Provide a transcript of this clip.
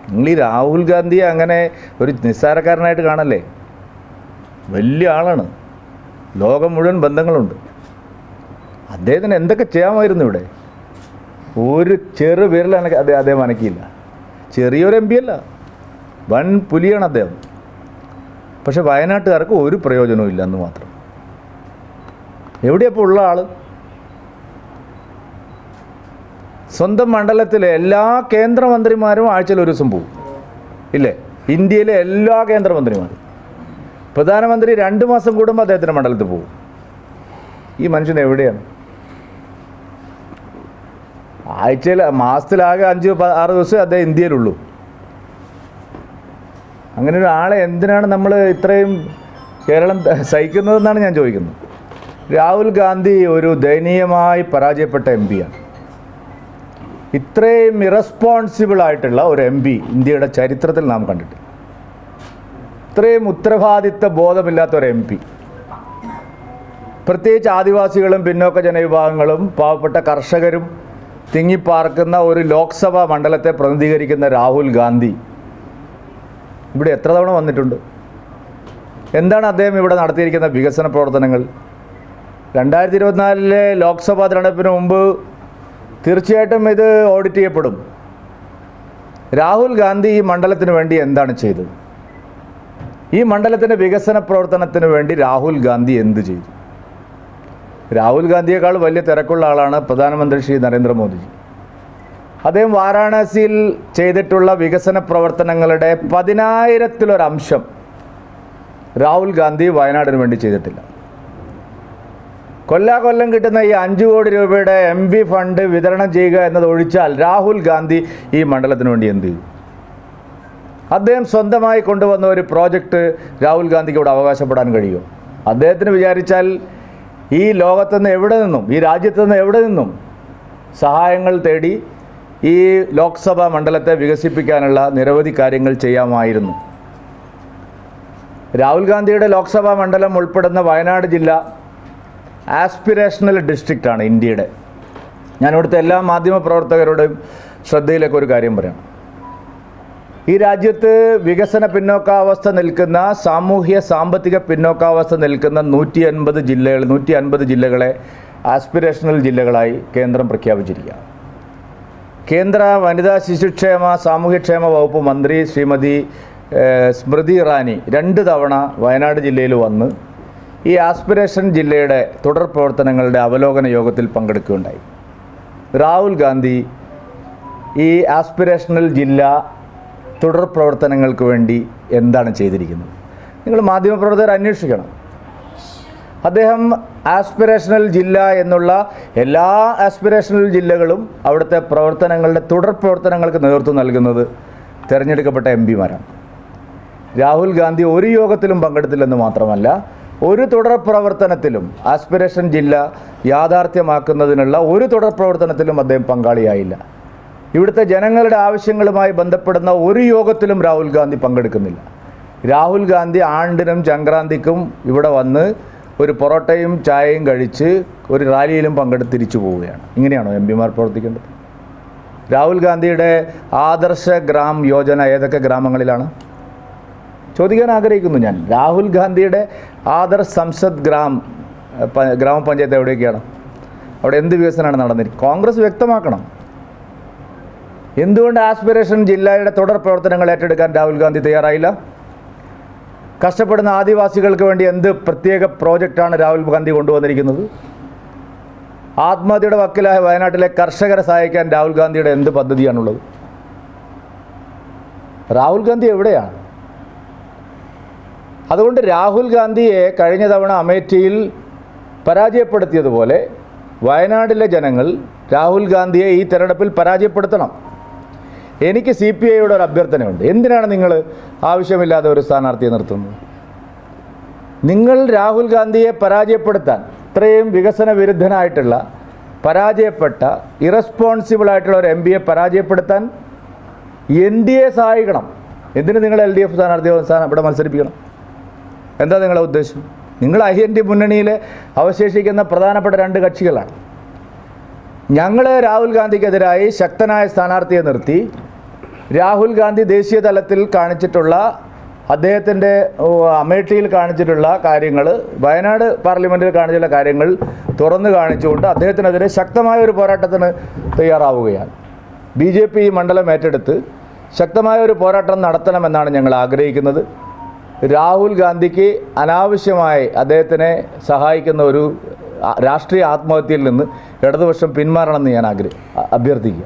നിങ്ങൾ ഈ രാഹുൽ ഗാന്ധിയെ അങ്ങനെ ഒരു നിസ്സാരക്കാരനായിട്ട് കാണല്ലേ. വലിയ ആളാണ്, ലോകം മുഴുവൻ ബന്ധങ്ങളുണ്ട്. അദ്ദേഹത്തിന് എന്തൊക്കെ ചെയ്യാമായിരുന്നു ഇവിടെ. ഒരു ചെറു വിരൽ അദ്ദേഹം അനക്കിയില്ല. ചെറിയൊരു എം പി അല്ല, വൻ പുലിയാണ് അദ്ദേഹം. പക്ഷെ വയനാട്ടുകാർക്ക് ഒരു പ്രയോജനവും ഇല്ല എന്ന് മാത്രം. എവിടെയപ്പോൾ ഉള്ള ആൾ? സ്വന്തം മണ്ഡലത്തിലെ എല്ലാ കേന്ദ്രമന്ത്രിമാരും ആഴ്ചയിൽ ഒരു ദിവസം പോകും ഇല്ലേ? ഇന്ത്യയിലെ എല്ലാ കേന്ദ്രമന്ത്രിമാരും. പ്രധാനമന്ത്രി 2 മാസം കൂടുമ്പോൾ അദ്ദേഹത്തിൻ്റെ മണ്ഡലത്തിൽ പോകും. ഈ മനുഷ്യൻ എവിടെയാണ്? ആഴ്ചയിൽ മാസത്തിലാകെ 5-6 ദിവസം അദ്ദേഹം ഇന്ത്യയിലുള്ളൂ. അങ്ങനെ ഒരു ആളെ എന്തിനാണ് നമ്മൾ ഇത്രയും കേരളം സഹിക്കുന്നതെന്നാണ് ഞാൻ ചോദിക്കുന്നത്. രാഹുൽ ഗാന്ധി ഒരു ദയനീയമായി പരാജയപ്പെട്ട എം പിയാണ്. ഇത്രയും ഇറസ്പോൺസിബിൾ ആയിട്ടുള്ള ഒരു എം പി ഇന്ത്യയുടെ ചരിത്രത്തിൽ നാം കണ്ടിട്ടില്ല. ഇത്രയും ഉത്തരവാദിത്വ ബോധമില്ലാത്ത ഒരു എം പി, പ്രത്യേകിച്ച് ആദിവാസികളും പിന്നോക്ക ജനവിഭാഗങ്ങളും പാവപ്പെട്ട കർഷകരും തിങ്ങിപ്പാർക്കുന്ന ഒരു ലോക്സഭാ മണ്ഡലത്തെ പ്രതിനിധീകരിക്കുന്ന രാഹുൽ ഗാന്ധി ഇവിടെ എത്ര തവണ വന്നിട്ടുണ്ട്? എന്താണ് അദ്ദേഹം ഇവിടെ നടത്തിയിരിക്കുന്ന വികസന പ്രവർത്തനങ്ങൾ? 2024 ലോക്സഭാ തിരഞ്ഞെടുപ്പിന് മുമ്പ് തീർച്ചയായിട്ടും ഇത് ഓഡിറ്റ് ചെയ്യപ്പെടും. രാഹുൽ ഗാന്ധി ഈ മണ്ഡലത്തിന് വേണ്ടി എന്താണ് ചെയ്തത്? ഈ മണ്ഡലത്തിൻ്റെ വികസന പ്രവർത്തനത്തിന് വേണ്ടി രാഹുൽ ഗാന്ധി എന്ത് ചെയ്തു? രാഹുൽ ഗാന്ധിയേക്കാൾ വലിയ തിരക്കുള്ള ആളാണ് പ്രധാനമന്ത്രി ശ്രീ നരേന്ദ്രമോദിജി. അദ്ദേഹം വാരാണസിയിൽ ചെയ്തിട്ടുള്ള വികസന പ്രവർത്തനങ്ങളുടെ 10,000-ലൊരംശം രാഹുൽ ഗാന്ധി വയനാടിന് വേണ്ടി ചെയ്തിട്ടില്ല. കൊല്ലാകൊല്ലം കിട്ടുന്ന ഈ 5 കോടി രൂപയുടെ MP ഫണ്ട് വിതരണം ചെയ്യുക എന്നത് ഒഴിച്ചാൽ രാഹുൽ ഗാന്ധി ഈ മണ്ഡലത്തിന് വേണ്ടി എന്ത് ചെയ്തു? അദ്ദേഹം സ്വന്തമായി കൊണ്ടുവന്ന ഒരു പ്രോജക്റ്റ് രാഹുൽ ഗാന്ധിക്ക് ഇവിടെ അവകാശപ്പെടാൻ കഴിയുമോ? അദ്ദേഹത്തിന് വിചാരിച്ചാൽ ഈ ലോകത്തുനിന്ന് എവിടെ നിന്നും, ഈ രാജ്യത്തു നിന്ന് എവിടെ നിന്നും സഹായങ്ങൾ തേടി ഈ ലോക്സഭാ മണ്ഡലത്തെ വികസിപ്പിക്കാനുള്ള നിരവധി കാര്യങ്ങൾ ചെയ്യാമായിരുന്നു. രാഹുൽ ഗാന്ധിയുടെ ലോക്സഭാ മണ്ഡലം ഉൾപ്പെടുന്ന വയനാട് ജില്ല ആസ്പിറേഷണൽ ഡിസ്ട്രിക്റ്റാണ് ഇന്ത്യയുടെ. ഞാൻ ഇവിടുത്തെ എല്ലാ മാധ്യമപ്രവർത്തകരോടും ശ്രദ്ധയിലേക്ക് ഒരു കാര്യം പറയാം. ഈ രാജ്യത്ത് വികസന പിന്നോക്കാവസ്ഥ നിൽക്കുന്ന, സാമൂഹ്യ സാമ്പത്തിക പിന്നോക്കാവസ്ഥ നിൽക്കുന്ന 150 ജില്ലകളെ ആസ്പിറേഷണൽ ജില്ലകളായി കേന്ദ്രം പ്രഖ്യാപിച്ചിരിക്കുക. കേന്ദ്ര വനിതാ ശിശുക്ഷേമ സാമൂഹ്യക്ഷേമ വകുപ്പ് മന്ത്രി ശ്രീമതി സ്മൃതി ഇറാനി 2 തവണ വയനാട് ജില്ലയിൽ വന്ന് ഈ ആസ്പിറേഷൻ ജില്ലയുടെ തുടർ പ്രവർത്തനങ്ങളുടെ അവലോകന യോഗത്തിൽ പങ്കെടുക്കുകയുണ്ടായി. രാഹുൽ ഗാന്ധി ഈ ആസ്പിറേഷണൽ ജില്ല തുടർ പ്രവർത്തനങ്ങൾക്ക് വേണ്ടി എന്താണ് ചെയ്തിരിക്കുന്നത്? നിങ്ങൾ മാധ്യമപ്രവർത്തകർ അന്വേഷിക്കണം. അദ്ദേഹം ആസ്പിറേഷണൽ ജില്ല എന്നുള്ള എല്ലാ ആസ്പിറേഷണൽ ജില്ലകളും അവിടുത്തെ പ്രവർത്തനങ്ങളുടെ തുടർ പ്രവർത്തനങ്ങൾക്ക് നേതൃത്വം നൽകുന്നത് തിരഞ്ഞെടുക്കപ്പെട്ട MP-മാരാണ്. രാഹുൽ ഗാന്ധി ഒരു യോഗത്തിലും പങ്കെടുത്തില്ലെന്ന് മാത്രമല്ല, ഒരു തുടർ പ്രവർത്തനത്തിലും ആസ്പിറേഷൻ ജില്ല യാഥാർത്ഥ്യമാക്കുന്നതിനുള്ള ഒരു തുടർ പ്രവർത്തനത്തിലും അദ്ദേഹം പങ്കാളിയായില്ല. ഇവിടുത്തെ ജനങ്ങളുടെ ആവശ്യങ്ങളുമായി ബന്ധപ്പെടുന്ന ഒരു യോഗത്തിലും രാഹുൽ ഗാന്ധി പങ്കെടുക്കുന്നില്ല. രാഹുൽ ഗാന്ധി ആണ്ടിനും സംക്രാന്തിക്കും ഇവിടെ വന്ന് ഒരു പൊറോട്ടയും ചായയും കഴിച്ച് ഒരു റാലിയിലും പങ്കെടുത്ത് തിരിച്ചു പോവുകയാണ്. ഇങ്ങനെയാണോ MP-മാർ പ്രവർത്തിക്കേണ്ടത്? രാഹുൽ ഗാന്ധിയുടെ ആദർശ ഗ്രാം യോജന ഏതൊക്കെ ഗ്രാമങ്ങളിലാണ്? ചോദിക്കാൻ ആഗ്രഹിക്കുന്നു ഞാൻ. രാഹുൽ ഗാന്ധിയുടെ ആദർശ് സംസദ് ഗ്രാമപഞ്ചായത്ത് എവിടെയൊക്കെയാണ്? അവിടെ എന്ത് വികസനമാണ് നടന്നിരിക്കുന്നത്? കോൺഗ്രസ് വ്യക്തമാക്കണം. എന്തുകൊണ്ട് ആസ്പിറേഷൻ ജില്ലയുടെ തുടർ പ്രവർത്തനങ്ങൾ ഏറ്റെടുക്കാൻ രാഹുൽ ഗാന്ധി തയ്യാറായില്ല? കഷ്ടപ്പെടുന്ന ആദിവാസികൾക്ക് വേണ്ടി എന്ത് പ്രത്യേക പ്രോജക്റ്റാണ് രാഹുൽ ഗാന്ധി കൊണ്ടുവന്നിരിക്കുന്നത്? ആത്മഹത്യയുടെ വക്കിലായ വയനാട്ടിലെ കർഷകരെ സഹായിക്കാൻ രാഹുൽ ഗാന്ധിയുടെ എന്ത് പദ്ധതിയാണുള്ളത്? രാഹുൽ ഗാന്ധി എവിടെയാണ്? അതുകൊണ്ട് രാഹുൽ ഗാന്ധിയെ കഴിഞ്ഞ തവണ അമേഠിയിൽ പരാജയപ്പെടുത്തിയതുപോലെ വയനാട്ടിലെ ജനങ്ങൾ രാഹുൽ ഗാന്ധിയെ ഈ തെരഞ്ഞെടുപ്പിൽ പരാജയപ്പെടുത്തണം. എനിക്ക് CPIയുടെ ഒരു അഭ്യർത്ഥനയുണ്ട്. എന്തിനാണ് നിങ്ങൾ ആവശ്യമില്ലാതെ ഒരു സ്ഥാനാർത്ഥിയെ നിർത്തുന്നത്? നിങ്ങൾ രാഹുൽ ഗാന്ധിയെ പരാജയപ്പെടുത്താൻ, ഇത്രയും വികസന വിരുദ്ധനായിട്ടുള്ള, പരാജയപ്പെട്ട, ഇറസ്പോൺസിബിൾ ആയിട്ടുള്ള ഒരു MP-യെ പരാജയപ്പെടുത്താൻ NDA സഹായിക്കണം. എന്തിന് നിങ്ങൾ LDF സ്ഥാനാർത്ഥിയെ ഇവിടെ മത്സരിപ്പിക്കണം? എന്താ നിങ്ങളുടെ ഉദ്ദേശം? നിങ്ങൾ IND മുന്നണിയിലെ അവശേഷിക്കുന്ന പ്രധാനപ്പെട്ട 2 കക്ഷികളാണ്. ഞങ്ങൾ രാഹുൽ ഗാന്ധിക്കെതിരായി ശക്തനായ സ്ഥാനാർത്ഥിയെ നിർത്തി രാഹുൽ ഗാന്ധി ദേശീയ തലത്തിൽ കാണിച്ചിട്ടുള്ള അദ്ദേഹത്തിൻ്റെ അമേഠിയിൽ കാണിച്ചിട്ടുള്ള കാര്യങ്ങൾ, വയനാട് പാർലമെൻറ്റിൽ കാണിച്ചിട്ടുള്ള കാര്യങ്ങൾ തുറന്നു കാണിച്ചുകൊണ്ട് അദ്ദേഹത്തിനെതിരെ ശക്തമായ ഒരു പോരാട്ടത്തിന് തയ്യാറാവുകയാണ്. BJP ഈ മണ്ഡലം ഏറ്റെടുത്ത് ശക്തമായ ഒരു പോരാട്ടം നടത്തണമെന്നാണ് ഞങ്ങൾ ആഗ്രഹിക്കുന്നത്. രാഹുൽ ഗാന്ധിക്ക് അനാവശ്യമായി അദ്ദേഹത്തിനെ സഹായിക്കുന്ന ഒരു രാഷ്ട്രീയ ആത്മഹത്യയിൽ നിന്ന് ഇടതുപക്ഷം പിന്മാറണമെന്ന് ഞാൻ അഭ്യർത്ഥിക്കുക.